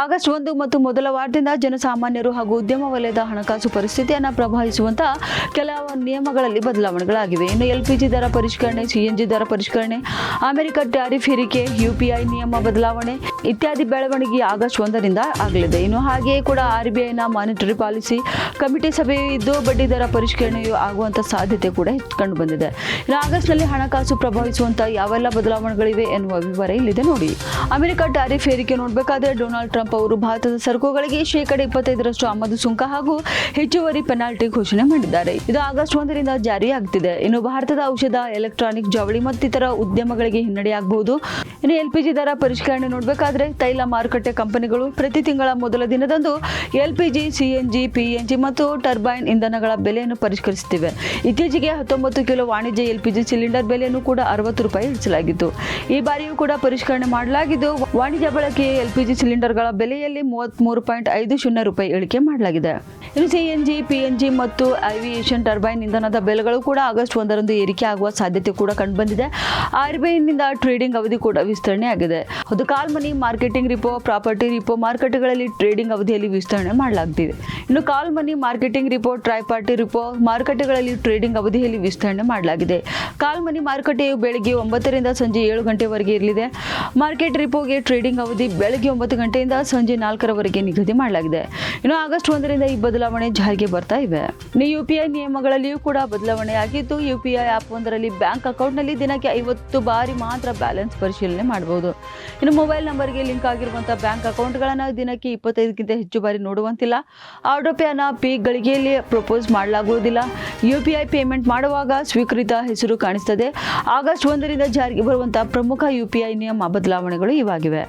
August 1 ಮತ್ತು ಮೊದಲ ವಾರದಿಂದ ಜನಸಾಮಾನ್ಯರು ಹಾಗೂ ಉದ್ಯಮ ವಲಯದ ಹಣಕಾಸು ಪರಿಸ್ಥಿತಿಯನ್ನು ಪ್ರಭಾವಿಸುವಂತಹ ಕೆಲವು ನಿಯಮಗಳಲ್ಲಿ ಬದಲಾವಣೆಗಳಾಗಿವೆ. ಇನ್ನು ಎಲ್ಪಿಜಿ ದರ ಪರಿಷ್ಕರಣೆ, ಸಿಎನ್ಜಿ ದರ ಪರಿಷ್ಕರಣೆ, ಅಮೆರಿಕ ಟ್ಯಾರಿಫ್ ಹೇರಿಕೆ, ಯುಪಿಐ ನಿಯಮ ಬದಲಾವಣೆ ಇತ್ಯಾದಿ ಬೆಳವಣಿಗೆ ಆಗಸ್ಟ್ 1ರಿಂದ ಆಗಲಿದೆ. ಇನ್ನು ಹಾಗೆಯೇ ಕೂಡ ಆರ್ಬಿಐನ ಮಾನಿಟರಿ ಪಾಲಿಸಿ ಕಮಿಟಿ ಸಭೆಯು ಇದ್ದು ಬಡ್ಡಿ ದರ ಪರಿಷ್ಕರಣೆಯು ಆಗುವಂತ ಸಾಧ್ಯತೆ ಕೂಡ ಕಂಡು ಬಂದಿದೆ. ಇನ್ನು ಆಗಸ್ಟ್ನಲ್ಲಿ ಹಣಕಾಸು ಪ್ರಭಾವಿಸುವಂತಹ ಯಾವೆಲ್ಲ ಬದಲಾವಣೆಗಳಿವೆ ಎನ್ನುವ ವಿವರ ಇಲ್ಲಿದೆ ನೋಡಿ. ಅಮೆರಿಕ ಟ್ಯಾರಿಫ್ ಹೇರಿಕೆ ನೋಡಬೇಕಾದ್ರೆ ಡೊನಾಲ್ಡ್ ಟ್ರಂಪ್ ಅವರು ಭಾರತದ ಸರಕುಗಳಿಗೆ 25% ಆಮದು ಸುಂಕ ಹಾಗೂ ಹೆಚ್ಚುವರಿ ಪೆನಾಲ್ಟಿ ಘೋಷಣೆ ಮಾಡಿದ್ದಾರೆ. ಇದು ಆಗಸ್ಟ್ 1ರಿಂದ ಜಾರಿಯಾಗುತ್ತಿದೆ. ಇನ್ನು ಭಾರತದ ಔಷಧ, ಎಲೆಕ್ಟ್ರಾನಿಕ್, ಜವಳಿ ಮತ್ತಿತರ ಉದ್ಯಮಗಳಿಗೆ ಹಿನ್ನಡೆಯಾಗಬಹುದು. ಇನ್ನು ಎಲ್ಪಿಜಿ ದರ ಪರಿಷ್ಕರಣೆ ನೋಡಬೇಕಾದ್ರೆ ತೈಲ ಮಾರುಕಟ್ಟೆ ಕಂಪನಿಗಳು ಪ್ರತಿ ತಿಂಗಳ ಮೊದಲ ದಿನದಂದು ಎಲ್ಪಿಜಿ, ಸಿಎನ್ಜಿ, ಪಿಎನ್ಜಿ ಮತ್ತು ಟರ್ಬೈನ್ ಇಂಧನಗಳ ಬೆಲೆಯನ್ನು ಪರಿಷ್ಕರಿಸುತ್ತಿವೆ. ಇತ್ತೀಚೆಗೆ 19 ಕಿಲೋ ವಾಣಿಜ್ಯ ಎಲ್ಪಿಜಿ ಸಿಲಿಂಡರ್ ಬೆಲೆಯನ್ನು ಕೂಡ 60 ರೂಪಾಯಿ ಇಳಿಸಲಾಗಿತ್ತು. ಈ ಬಾರಿಯೂ ಕೂಡ ಪರಿಷ್ಕರಣೆ ಮಾಡಲಾಗಿದ್ದು ವಾಣಿಜ್ಯ ಬಳಕೆಯ ಎಲ್ಪಿಜಿ ಸಿಲಿಂಡರ್ಗಳ ಬೆಲೆಯಲ್ಲಿ 33.50 ರೂಪಾಯಿ ಇಳಿಕೆ ಮಾಡಲಾಗಿದೆ. ಇನ್ನು ಸಿಎನ್ಜಿ, ಪಿಎನ್ಜಿ ಮತ್ತು ಏವಿಯೇಷನ್ ಟರ್ಬೈನ್ ಇಂಧನದ ಬೆಲೆಗಳು ಕೂಡ ಆಗಸ್ಟ್ 1ರಂದು ಏರಿಕೆ ಆಗುವ ಸಾಧ್ಯತೆ ಕೂಡ ಕಂಡುಬಂದಿದೆ. ಆರ್ಬಿಐನಿಂದ ಟ್ರೇಡಿಂಗ್ ಅವಧಿ ಕೂಡ ವಿಸ್ತರಣೆ ಆಗಿದೆ. ಅದು ಕಾಲ್ ಮನಿ, ಮಾರ್ಕೆಟಿಂಗ್ ರಿಪೋ, ಪ್ರಾಪರ್ಟಿ ರಿಪೋ ಮಾರುಕಟ್ಟೆಗಳಲ್ಲಿ ಟ್ರೇಡಿಂಗ್ ಅವಧಿಯಲ್ಲಿ ವಿಸ್ತರಣೆ ಮಾಡಲಾಗುತ್ತಿದೆ. ಇನ್ನು ಕಾಲ್ ಮನಿ, ಮಾರ್ಕೆಟಿಂಗ್ ರಿಪೋ, ಟ್ರೈಪಾರ್ಟಿ ರಿಪೋ ಮಾರುಕಟ್ಟೆಗಳಲ್ಲಿ ಟ್ರೇಡಿಂಗ್ ಅವಧಿಯಲ್ಲಿ ವಿಸ್ತರಣೆ ಮಾಡಲಾಗಿದೆ. ಕಾಲ್ ಮನಿ ಮಾರುಕಟ್ಟೆಯು ಬೆಳಗ್ಗೆ 9ರಿಂದ ಸಂಜೆ 7 ಗಂಟೆವರೆಗೆ ಇರಲಿದೆ. ಮಾರ್ಕೆಟ್ ರಿಪೋಗೆ ಟ್ರೇಡಿಂಗ್ ಅವಧಿ ಬೆಳಗ್ಗೆ 9 ಗಂಟೆಯಿಂದ ಸಂಜೆ 4ರವರೆಗೆ ನಿಗದಿ ಮಾಡಲಾಗಿದೆ. ಇನ್ನು ಆಗಸ್ಟ್ 1ರಿಂದ ಈ ಬದಲಾವಣೆ ಜಾರಿಗೆ ಬರ್ತಾ ಇವೆ. ಇನ್ನು ಯುಪಿಐ ನಿಯಮಗಳಲ್ಲಿಯೂ ಕೂಡ ಬದಲಾವಣೆ ಆಗಿದ್ದು ಯುಪಿಐ ಆಪ್ ಒಂದರಲ್ಲಿ ಬ್ಯಾಂಕ್ ಅಕೌಂಟ್ನಲ್ಲಿ ದಿನಕ್ಕೆ 50 ಬಾರಿ ಮಾತ್ರ ಬ್ಯಾಲೆನ್ಸ್ ಪರಿಶೀಲನೆ ಮಾಡಬಹುದು. ಇನ್ನು ಮೊಬೈಲ್ ನಂಬರ್ಗೆ ಲಿಂಕ್ ಆಗಿರುವಂತಹ ಬ್ಯಾಂಕ್ ಅಕೌಂಟ್ಗಳನ್ನು ದಿನಕ್ಕೆ 25ಕ್ಕಿಂತ ಹೆಚ್ಚು ಬಾರಿ ನೋಡುವಂತಿಲ್ಲ. ಆಟೋ ಪೇ ಅನ್ನು ಪೇ ಗಳಿಗೆಯಲ್ಲಿ ಪ್ರಪೋಸ್ ಮಾಡಲಾಗುವುದಿಲ್ಲ. ಯುಪಿಐ ಪೇಮೆಂಟ್ ಮಾಡುವಾಗ ಸ್ವೀಕೃತ ಹೆಸರು ಕಾಣಿಸುತ್ತದೆ. ಆಗಸ್ಟ್ 1ರಿಂದ ಜಾರಿಗೆ ಬರುವಂತಹ ಪ್ರಮುಖ ಯುಪಿಐ ನಿಯಮ ಬದಲಾವಣೆಗಳು ಇವಾಗಿವೆ.